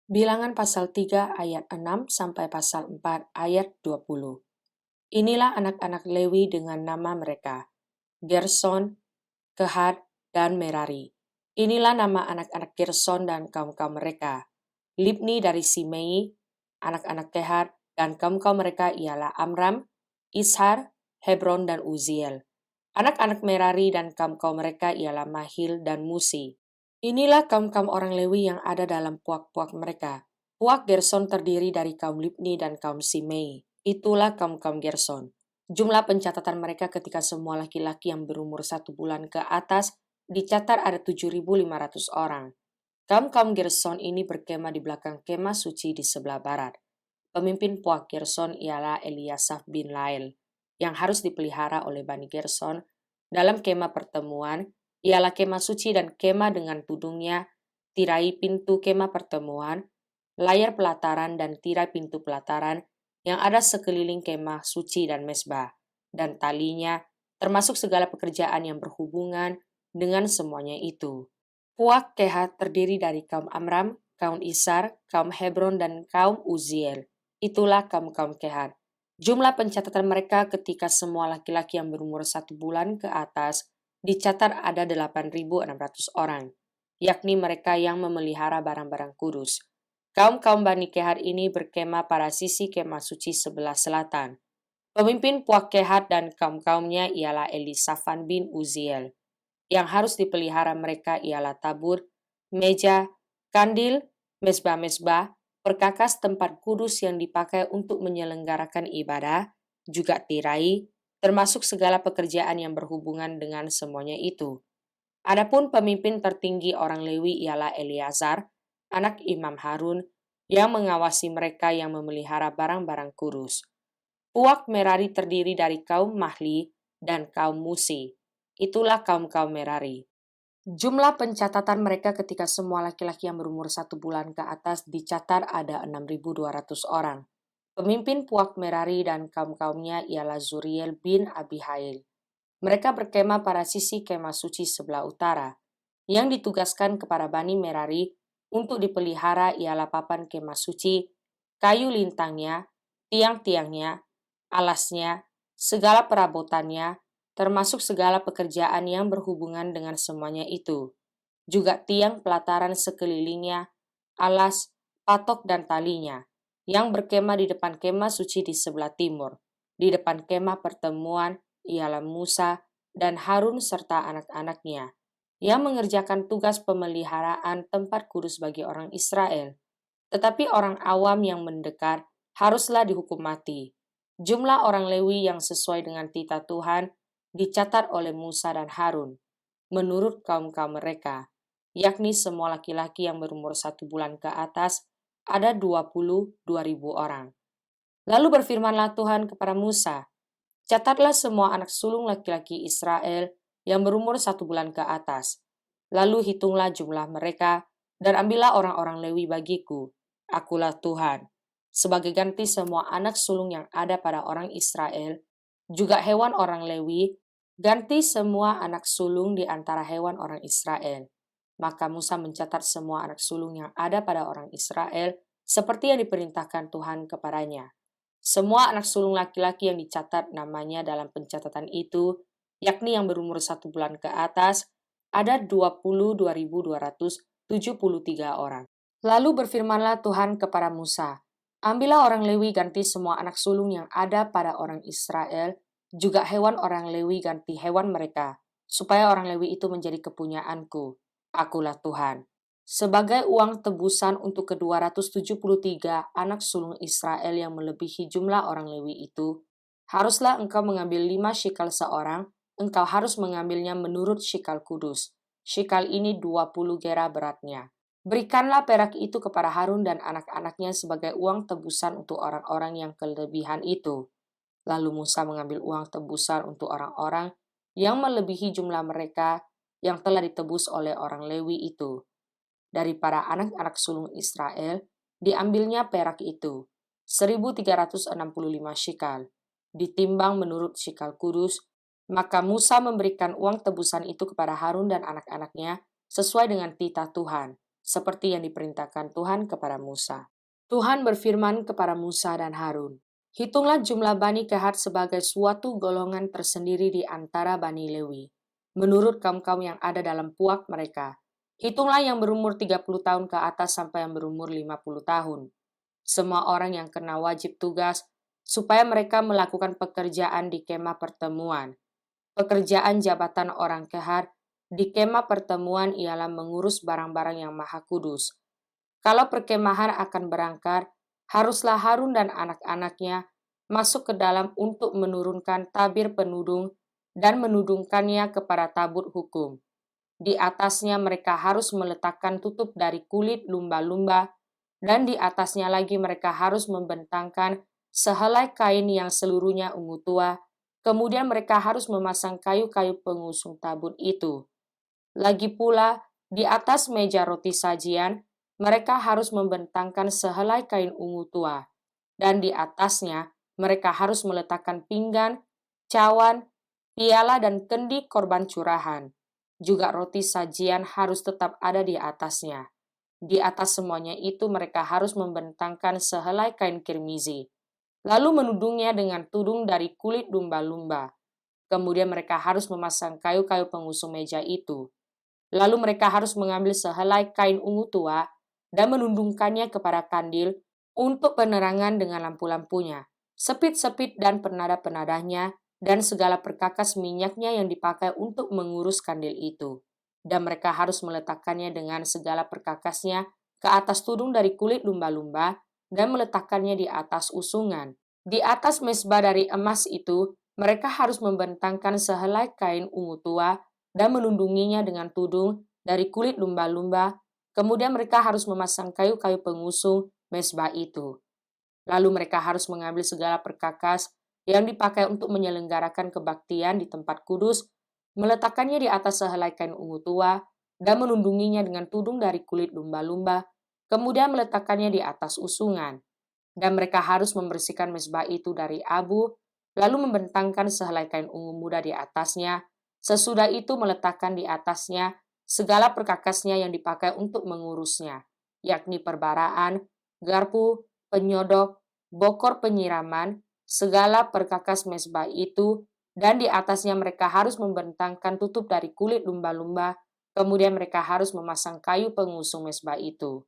Bilangan pasal 3 ayat 6 sampai pasal 4 ayat 20. Inilah anak-anak Lewi dengan nama mereka, Gerson, Kehat, dan Merari. Inilah nama anak-anak Gerson dan kaum-kaum mereka. Libni dari Simei, anak-anak Kehat, dan kaum-kaum mereka ialah Amram, Ishar, Hebron, dan Uziel. Anak-anak Merari dan kaum-kaum mereka ialah Mahil dan Musi. Inilah kaum-kaum orang Lewi yang ada dalam puak-puak mereka. Puak Gerson terdiri dari kaum Libni dan kaum Simei. Itulah kaum-kaum Gerson. Jumlah pencatatan mereka ketika semua laki-laki yang berumur 1 bulan ke atas dicatat ada 7.500 orang. Kaum-kaum Gerson ini berkemah di belakang kemah suci di sebelah barat. Pemimpin puak Gerson ialah Eliasaf bin Lael, yang harus dipelihara oleh Bani Gerson dalam kemah pertemuan, ialah kemah suci dan kemah dengan tudungnya, tirai pintu kemah pertemuan, layar pelataran dan tirai pintu pelataran yang ada sekeliling kemah suci dan mesbah, dan talinya, termasuk segala pekerjaan yang berhubungan dengan semuanya itu. Puak Kehat terdiri dari kaum Amram, kaum Ishar, kaum Hebron, dan kaum Uziel. Itulah kaum-kaum Kehat. Jumlah pencatatan mereka ketika semua laki-laki yang berumur 1 bulan ke atas dicatat ada 8.600 orang, yakni mereka yang memelihara barang-barang kudus. Kaum-kaum Bani Kehat ini berkemah pada sisi kemah suci sebelah selatan. Pemimpin puak Kehat dan kaum-kaumnya ialah Elisafan bin Uziel. Yang harus dipelihara mereka ialah tabur, meja, kandil, mesbah-mesbah, perkakas tempat kudus yang dipakai untuk menyelenggarakan ibadah, juga tirai, termasuk segala pekerjaan yang berhubungan dengan semuanya itu. Adapun pemimpin tertinggi orang Lewi ialah Eleazar, anak Imam Harun, yang mengawasi mereka yang memelihara barang-barang kudus. Puak Merari terdiri dari kaum Mahli dan kaum Musi. Itulah kaum-kaum Merari. Jumlah pencatatan mereka ketika semua laki-laki yang berumur 1 bulan ke atas dicatat ada 6.200 orang. Pemimpin puak Merari dan kaum-kaumnya ialah Zuriel bin Abihail. Mereka berkemah pada sisi kemah suci sebelah utara. Yang ditugaskan kepada Bani Merari untuk dipelihara ialah papan kemah suci, kayu lintangnya, tiang-tiangnya, alasnya, segala perabotannya, termasuk segala pekerjaan yang berhubungan dengan semuanya itu. Juga tiang pelataran sekelilingnya, alas, patok dan talinya, yang berkemah di depan kemah suci di sebelah timur. Di depan kemah pertemuan ialah Musa dan Harun serta anak-anaknya, yang mengerjakan tugas pemeliharaan tempat kudus bagi orang Israel. Tetapi orang awam yang mendekat haruslah dihukum mati. Jumlah orang Lewi yang sesuai dengan titah Tuhan dicatat oleh Musa dan Harun, menurut kaum-kaum mereka, yakni semua laki-laki yang berumur 1 bulan ke atas, ada 22.000 orang. Lalu berfirmanlah Tuhan kepada Musa, catatlah semua anak sulung laki-laki Israel yang berumur 1 bulan ke atas. Lalu hitunglah jumlah mereka, dan ambillah orang-orang Lewi bagiku. Akulah Tuhan. Sebagai ganti semua anak sulung yang ada pada orang Israel, juga hewan orang Lewi, ganti semua anak sulung di antara hewan orang Israel. Maka Musa mencatat semua anak sulung yang ada pada orang Israel, seperti yang diperintahkan Tuhan kepadanya. Semua anak sulung laki-laki yang dicatat namanya dalam pencatatan itu, yakni yang berumur 1 bulan ke atas, ada 22.273 orang. Lalu berfirmanlah Tuhan kepada Musa, ambillah orang Lewi ganti semua anak sulung yang ada pada orang Israel, juga hewan orang Lewi ganti hewan mereka, supaya orang Lewi itu menjadi kepunyaanku. Akulah Tuhan. Sebagai uang tebusan untuk ke-273 anak sulung Israel yang melebihi jumlah orang Lewi itu, haruslah engkau mengambil 5 shikal seorang, engkau harus mengambilnya menurut shikal kudus. Shikal ini 20 gera beratnya. Berikanlah perak itu kepada Harun dan anak-anaknya sebagai uang tebusan untuk orang-orang yang kelebihan itu. Lalu Musa mengambil uang tebusan untuk orang-orang yang melebihi jumlah mereka yang telah ditebus oleh orang Lewi itu. Daripada anak-anak sulung Israel, diambilnya perak itu, 1.365 shikal, ditimbang menurut shikal kudus, maka Musa memberikan uang tebusan itu kepada Harun dan anak-anaknya sesuai dengan titah Tuhan, seperti yang diperintahkan Tuhan kepada Musa. Tuhan berfirman kepada Musa dan Harun, "Hitunglah jumlah Bani Kehat sebagai suatu golongan tersendiri di antara Bani Lewi, menurut kaum-kaum yang ada dalam puak mereka. Hitunglah yang berumur 30 tahun ke atas sampai yang berumur 50 tahun. Semua orang yang kena wajib tugas, supaya mereka melakukan pekerjaan di kemah pertemuan. Pekerjaan jabatan orang Kehat di kemah pertemuan ialah mengurus barang-barang yang maha kudus. Kalau perkemahan akan berangkat, haruslah Harun dan anak-anaknya masuk ke dalam untuk menurunkan tabir penudung dan menudungkannya kepada tabut hukum. Di atasnya mereka harus meletakkan tutup dari kulit lumba-lumba, dan di atasnya lagi mereka harus membentangkan sehelai kain yang seluruhnya ungu tua. Kemudian mereka harus memasang kayu-kayu pengusung tabut itu. Lagi pula, di atas meja roti sajian, mereka harus membentangkan sehelai kain ungu tua, dan di atasnya mereka harus meletakkan pinggan, cawan, piala, dan kendi korban curahan. Juga roti sajian harus tetap ada di atasnya. Di atas semuanya itu mereka harus membentangkan sehelai kain kirmizi, lalu menudungnya dengan tudung dari kulit lumba-lumba. Kemudian mereka harus memasang kayu-kayu pengusung meja itu. Lalu mereka harus mengambil sehelai kain ungu tua dan menundungkannya kepada kandil untuk penerangan dengan lampu-lampunya, sepit-sepit dan penada-penadanya, dan segala perkakas minyaknya yang dipakai untuk mengurus kandil itu. Dan mereka harus meletakkannya dengan segala perkakasnya ke atas tudung dari kulit lumba-lumba dan meletakkannya di atas usungan. Di atas mezbah dari emas itu, mereka harus membentangkan sehelai kain ungu tua dan menundunginya dengan tudung dari kulit lumba-lumba. Kemudian mereka harus memasang kayu-kayu pengusung mezbah itu. Lalu mereka harus mengambil segala perkakas yang dipakai untuk menyelenggarakan kebaktian di tempat kudus, meletakkannya di atas sehelai kain ungu tua, dan menundunginya dengan tudung dari kulit lumba-lumba, kemudian meletakkannya di atas usungan. Dan mereka harus membersihkan mezbah itu dari abu, lalu membentangkan sehelai kain ungu muda di atasnya. Sesudah itu meletakkan di atasnya segala perkakasnya yang dipakai untuk mengurusnya, yakni perbaraan, garpu, penyodok, bokor penyiraman, segala perkakas mezbah itu, dan di atasnya mereka harus membentangkan tutup dari kulit lumba-lumba, kemudian mereka harus memasang kayu pengusung mezbah itu.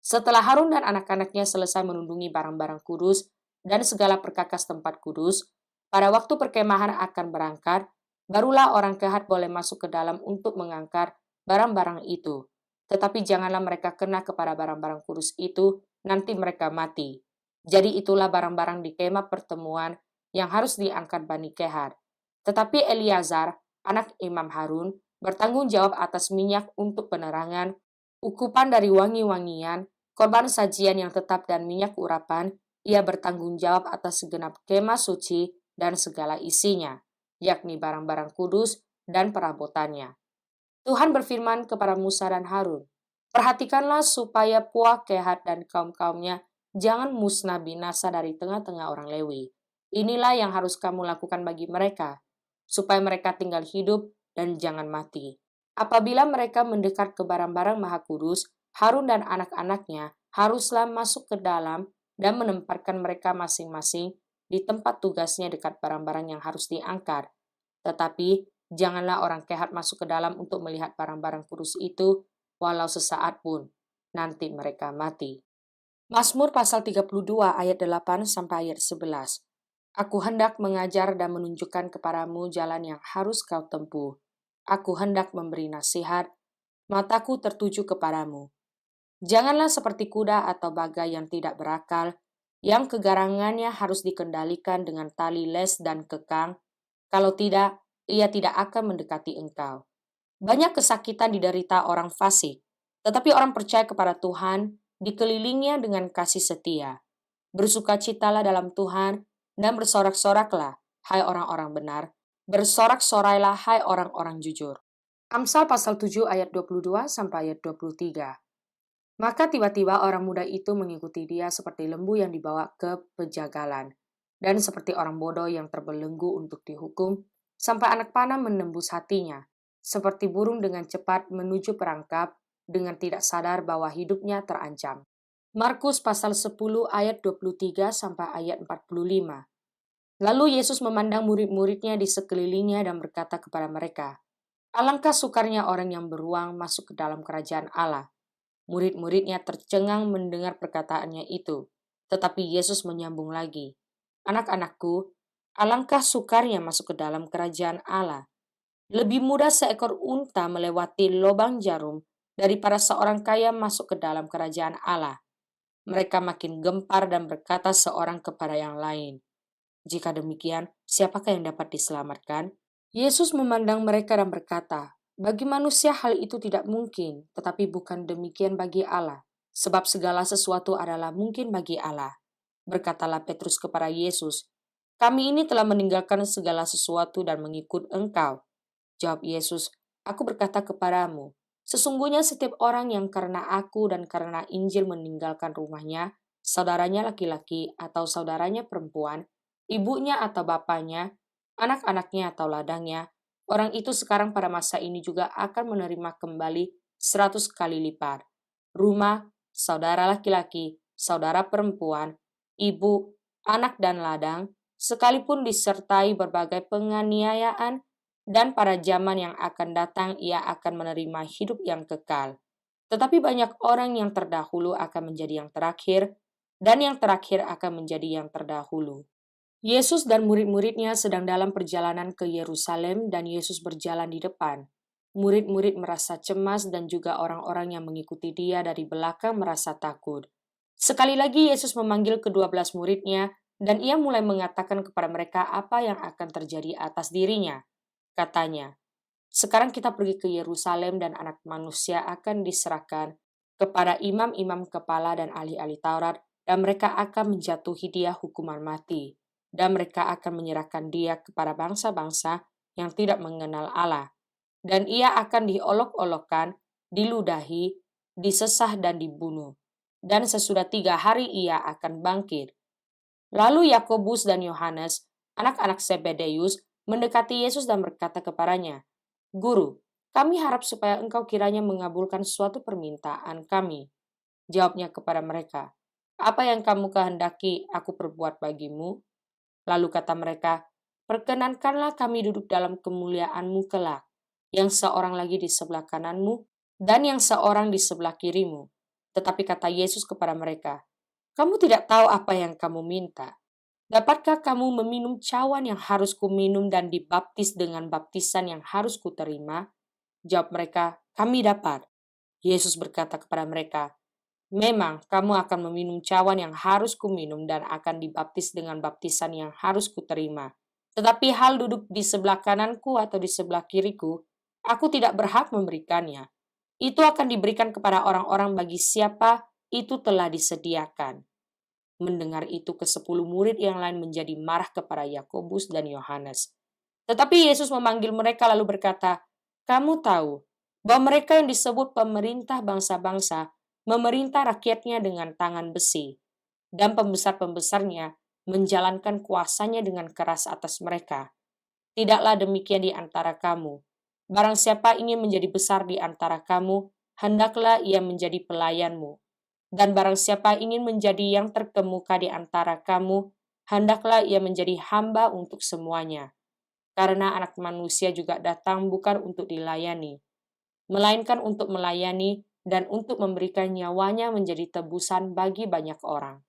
Setelah Harun dan anak-anaknya selesai menundungi barang-barang kudus dan segala perkakas tempat kudus, pada waktu perkemahan akan berangkat, barulah orang Kehat boleh masuk ke dalam untuk mengangkat barang-barang itu. Tetapi janganlah mereka kena kepada barang-barang kudus itu, nanti mereka mati. Jadi itulah barang-barang di kemah pertemuan yang harus diangkat Bani Kehat. Tetapi Eleazar, anak Imam Harun, bertanggung jawab atas minyak untuk penerangan, ukupan dari wangi-wangian, korban sajian yang tetap dan minyak urapan. Ia bertanggung jawab atas segenap kemah suci dan segala isinya, yakni barang-barang kudus dan perabotannya. Tuhan berfirman kepada Musa dan Harun, "Perhatikanlah supaya puak Kehat dan kaum-kaumnya jangan musnah binasa dari tengah-tengah orang Lewi. Inilah yang harus kamu lakukan bagi mereka, supaya mereka tinggal hidup dan jangan mati. Apabila mereka mendekat ke barang-barang maha kudus, Harun dan anak-anaknya haruslah masuk ke dalam dan menempatkan mereka masing-masing di tempat tugasnya dekat barang-barang yang harus diangkat. Tetapi janganlah orang Kehat masuk ke dalam untuk melihat barang-barang kudus itu, walau sesaat pun, nanti mereka mati." Mazmur pasal 32 ayat 8 sampai ayat 11. Aku hendak mengajar dan menunjukkan kepadamu jalan yang harus kau tempuh. Aku hendak memberi nasihat, mataku tertuju kepadamu. Janganlah seperti kuda atau bagai yang tidak berakal, yang kegarangannya harus dikendalikan dengan tali les dan kekang. Kalau tidak, ia tidak akan mendekati engkau. Banyak kesakitan diderita orang fasik, tetapi orang percaya kepada Tuhan dikelilinginya dengan kasih setia. Bersukacitalah dalam Tuhan dan bersorak-soraklah, hai orang-orang benar. Bersorak-sorailah, hai orang-orang jujur. Amsal pasal 7 ayat 22 sampai ayat 23. Maka tiba-tiba orang muda itu mengikuti dia seperti lembu yang dibawa ke pejagalan, dan seperti orang bodoh yang terbelenggu untuk dihukum, sampai anak panah menembus hatinya, seperti burung dengan cepat menuju perangkap, dengan tidak sadar bahwa hidupnya terancam. Markus pasal 10 ayat 23 sampai ayat 45. Lalu Yesus memandang murid-muridnya di sekelilingnya dan berkata kepada mereka, "Alangkah sukarnya orang yang beruang masuk ke dalam kerajaan Allah." Murid-muridnya tercengang mendengar perkataannya itu. Tetapi Yesus menyambung lagi, "Anak-anakku, alangkah sukarnya masuk ke dalam kerajaan Allah. Lebih mudah seekor unta melewati lubang jarum daripada seorang kaya masuk ke dalam kerajaan Allah." Mereka makin gempar dan berkata seorang kepada yang lain, "Jika demikian, siapakah yang dapat diselamatkan?" Yesus memandang mereka dan berkata, "Bagi manusia hal itu tidak mungkin, tetapi bukan demikian bagi Allah. Sebab segala sesuatu adalah mungkin bagi Allah." Berkatalah Petrus kepada Yesus, "Kami ini telah meninggalkan segala sesuatu dan mengikut Engkau." Jawab Yesus, "Aku berkata kepadamu, sesungguhnya setiap orang yang karena aku dan karena Injil meninggalkan rumahnya, saudaranya laki-laki atau saudaranya perempuan, ibunya atau bapaknya, anak-anaknya atau ladangnya, orang itu sekarang pada masa ini juga akan menerima kembali 100 kali lipat. Rumah, saudara laki-laki, saudara perempuan, ibu, anak dan ladang, sekalipun disertai berbagai penganiayaan, dan pada zaman yang akan datang ia akan menerima hidup yang kekal. Tetapi banyak orang yang terdahulu akan menjadi yang terakhir, dan yang terakhir akan menjadi yang terdahulu." Yesus dan murid-muridnya sedang dalam perjalanan ke Yerusalem dan Yesus berjalan di depan. Murid-murid merasa cemas dan juga orang-orang yang mengikuti dia dari belakang merasa takut. Sekali lagi Yesus memanggil ke-12 muridnya dan ia mulai mengatakan kepada mereka apa yang akan terjadi atas dirinya. Katanya, "Sekarang kita pergi ke Yerusalem dan Anak Manusia akan diserahkan kepada imam-imam kepala dan ahli-ahli Taurat dan mereka akan menjatuhi dia hukuman mati. Dan mereka akan menyerahkan dia kepada bangsa-bangsa yang tidak mengenal Allah. Dan ia akan diolok-olokkan, diludahi, disesah dan dibunuh. Dan sesudah 3 hari ia akan bangkit." Lalu Yakobus dan Yohanes, anak-anak Zebedeus, mendekati Yesus dan berkata kepadanya, "Guru, kami harap supaya engkau kiranya mengabulkan suatu permintaan kami." Jawabnya kepada mereka, "Apa yang kamu kehendaki aku perbuat bagimu?" Lalu kata mereka, "Perkenankanlah kami duduk dalam kemuliaan-Mu kelak, yang seorang lagi di sebelah kananmu dan yang seorang di sebelah kirimu." Tetapi kata Yesus kepada mereka, "Kamu tidak tahu apa yang kamu minta. Dapatkah kamu meminum cawan yang harus kuminum dan dibaptis dengan baptisan yang harus kuterima?" Jawab mereka, "Kami dapat." Yesus berkata kepada mereka, "Memang kamu akan meminum cawan yang harus kuminum dan akan dibaptis dengan baptisan yang harus kuterima. Tetapi hal duduk di sebelah kananku atau di sebelah kiriku, aku tidak berhak memberikannya. Itu akan diberikan kepada orang-orang bagi siapa itu telah disediakan." Mendengar itu ke-10 murid yang lain menjadi marah kepada Yakobus dan Yohanes. Tetapi Yesus memanggil mereka lalu berkata, "Kamu tahu bahwa mereka yang disebut pemerintah bangsa-bangsa memerintah rakyatnya dengan tangan besi, dan pembesar-pembesarnya menjalankan kuasanya dengan keras atas mereka. Tidaklah demikian di antara kamu. Barang siapa ingin menjadi besar di antara kamu, hendaklah ia menjadi pelayanmu. Dan barang siapa ingin menjadi yang terkemuka di antara kamu, hendaklah ia menjadi hamba untuk semuanya. Karena Anak Manusia juga datang bukan untuk dilayani, melainkan untuk melayani dan untuk memberikan nyawanya menjadi tebusan bagi banyak orang."